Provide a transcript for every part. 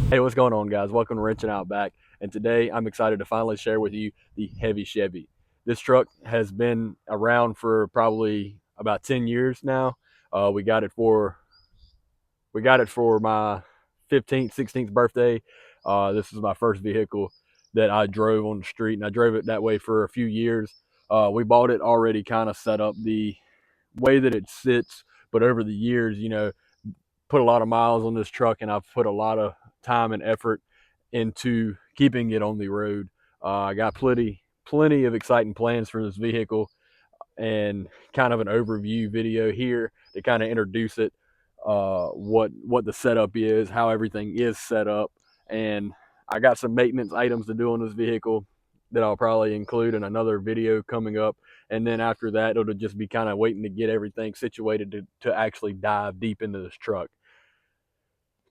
Hey, what's going on, guys? Welcome to Wrenching Out Back. And today I'm excited to finally share with you the heavy Chevy. This truck has been around for probably about 10 years now. We got it for my 15th, 16th birthday. This is my first vehicle that I drove on the street, and I drove it that way for a few years. We bought it already kind of set up the way that it sits, but over the years, put a lot of miles on this truck, and I've put a lot of time and effort into keeping it on the road. I got plenty of exciting plans for this vehicle, and kind of an overview video here to kind of introduce it, what the setup is, how everything is set up, and I got some maintenance items to do on this vehicle that I'll probably include in another video coming up. And then after that, it'll just be kind of waiting to get everything situated to actually dive deep into this truck.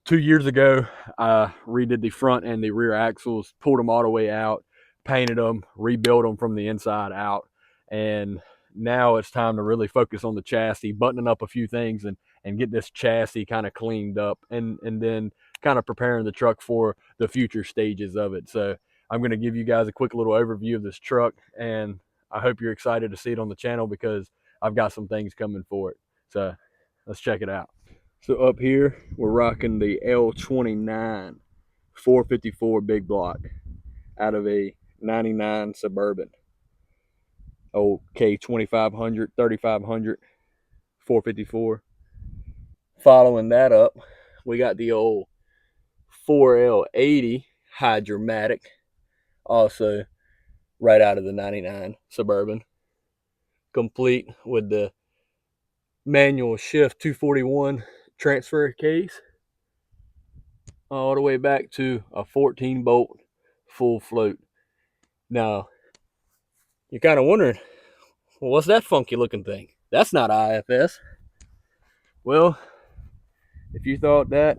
2 years ago, I redid the front and the rear axles, pulled them all the way out, painted them, rebuilt them from the inside out, and now it's time to really focus on the chassis, buttoning up a few things, and get this chassis kind of cleaned up, and then kind of preparing the truck for the future stages of it. So I'm going to give you guys a quick little overview of this truck, and I hope you're excited to see it on the channel because I've got some things coming for it. So let's check it out. So up here, we're rocking the L29 454 big block out of a 99 Suburban. Old K2500, 3500, 454. Following that up, we got the old 4L80 Hydromatic, also right out of the 99 Suburban. Complete with the manual shift 241 transfer case, all the way back to a 14 bolt full float. Now, you're kind of wondering, well, what's that funky looking thing? That's not IFS. Well, if you thought that,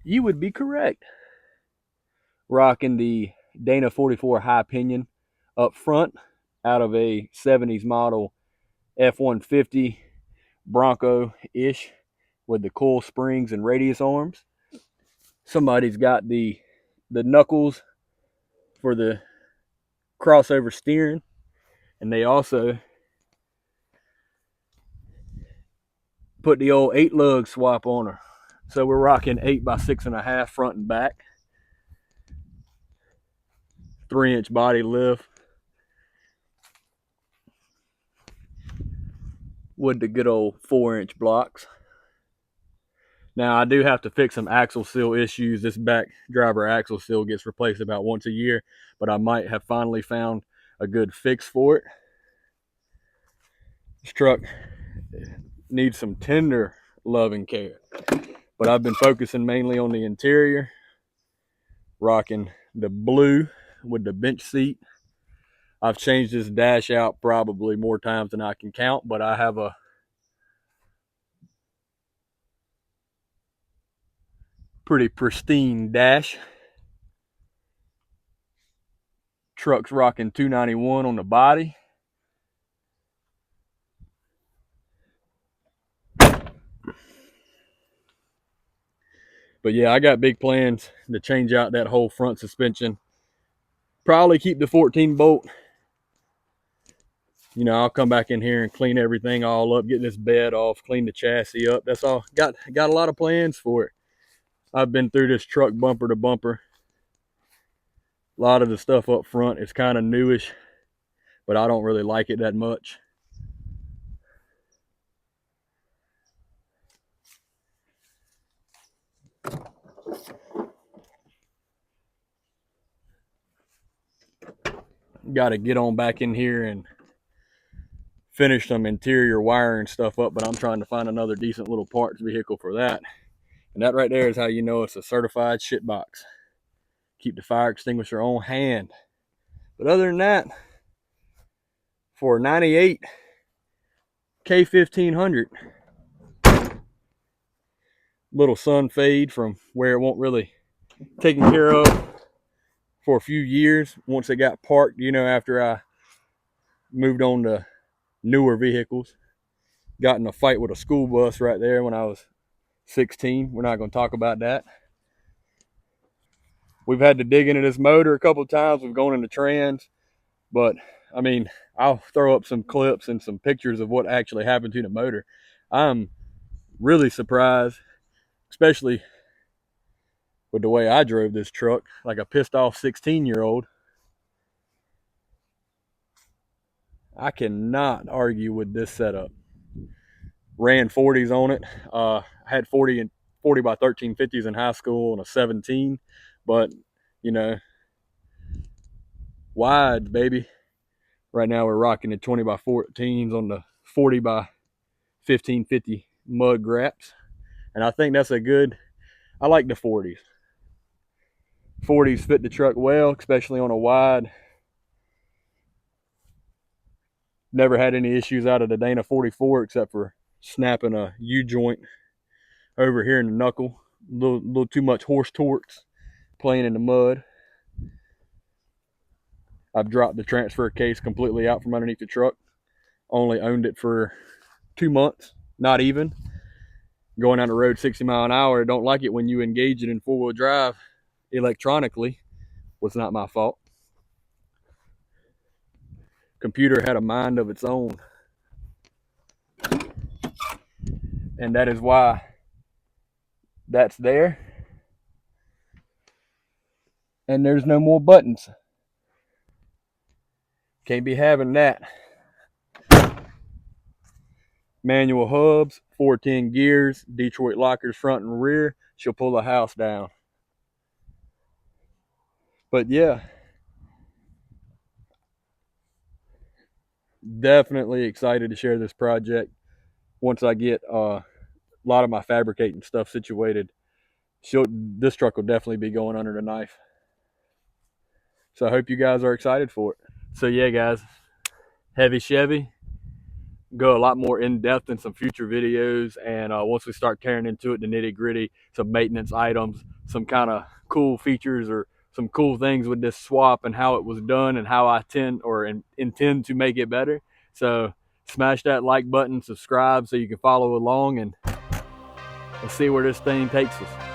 you would be correct. Rocking the Dana 44 high pinion up front out of a 70s model F-150 Bronco-ish with the coil springs and radius arms. Somebody's got the knuckles for the crossover steering, and they also put the old 8 lug swap on her. So we're rocking 8 by 6.5 front and back, 3-inch body lift with the good old 4-inch blocks. Now I do have to fix some axle seal issues. This back driver axle seal gets replaced about once a year, but I might have finally found a good fix for it. This truck needs some tender love and care, but I've been focusing mainly on the interior, rocking the blue with the bench seat. I've changed this dash out probably more times than I can count, but I have a pretty pristine dash. Truck's rocking 291 on the body. But yeah, I got big plans to change out that whole front suspension. Probably keep the 14 bolt. You know, I'll come back in here and clean everything all up, get this bed off, clean the chassis up. That's all. Got a lot of plans for it. I've been through this truck bumper to bumper. A lot of the stuff up front is kind of newish, but I don't really like it that much. Got to get on back in here and finish some interior wiring stuff up, but I'm trying to find another decent little parts vehicle for that. And that right there is how you know it's a certified shit box. Keep the fire extinguisher on hand. But other than that, for 98 K1500, little sun fade from where it won't really taken care of for a few years once it got parked, you know, after I moved on to newer vehicles. Got in a fight with a school bus right there when I was 16. We're not going to talk about that. We've had to dig into this motor a couple of times. We've gone into trans, but I mean, I'll throw up some clips and some pictures of what actually happened to the motor. I'm really surprised, especially with the way I drove this truck, like a pissed off 16-year-old. I cannot argue with this setup. Ran 40s on it. I had 40 by 1350s in high school on a 17, but you know, wide, baby. Right now we're rocking the 20 by 14s on the 40 by 1550 mud graps, and I think that's a good. I like the 40s. 40s fit the truck well, especially on a wide. Never had any issues out of the Dana 44 except for snapping a U-joint over here in the knuckle. Little too much horse torques playing in the mud. I've dropped the transfer case completely out from underneath the truck. Only owned it for 2 months, not even. Going down the road 60 miles an hour, I don't like it when you engage it in four-wheel drive electronically. Was not my fault. Computer had a mind of its own, and that is why that's there, and there's no more buttons. Can't be having that. Manual hubs, 410 gears, Detroit lockers front and rear. She'll pull the house down. But yeah, definitely excited to share this project. Once I get a lot of my fabricating stuff situated, this truck will definitely be going under the knife. So I hope you guys are excited for it. So yeah, guys, heavy Chevy. Go a lot more in depth in some future videos, and once we start tearing into it, the nitty gritty, some maintenance items, some kind of cool features or some cool things with this swap and how it was done and how I intend to make it better. So smash that like button, subscribe so you can follow along, and let's see where this thing takes us.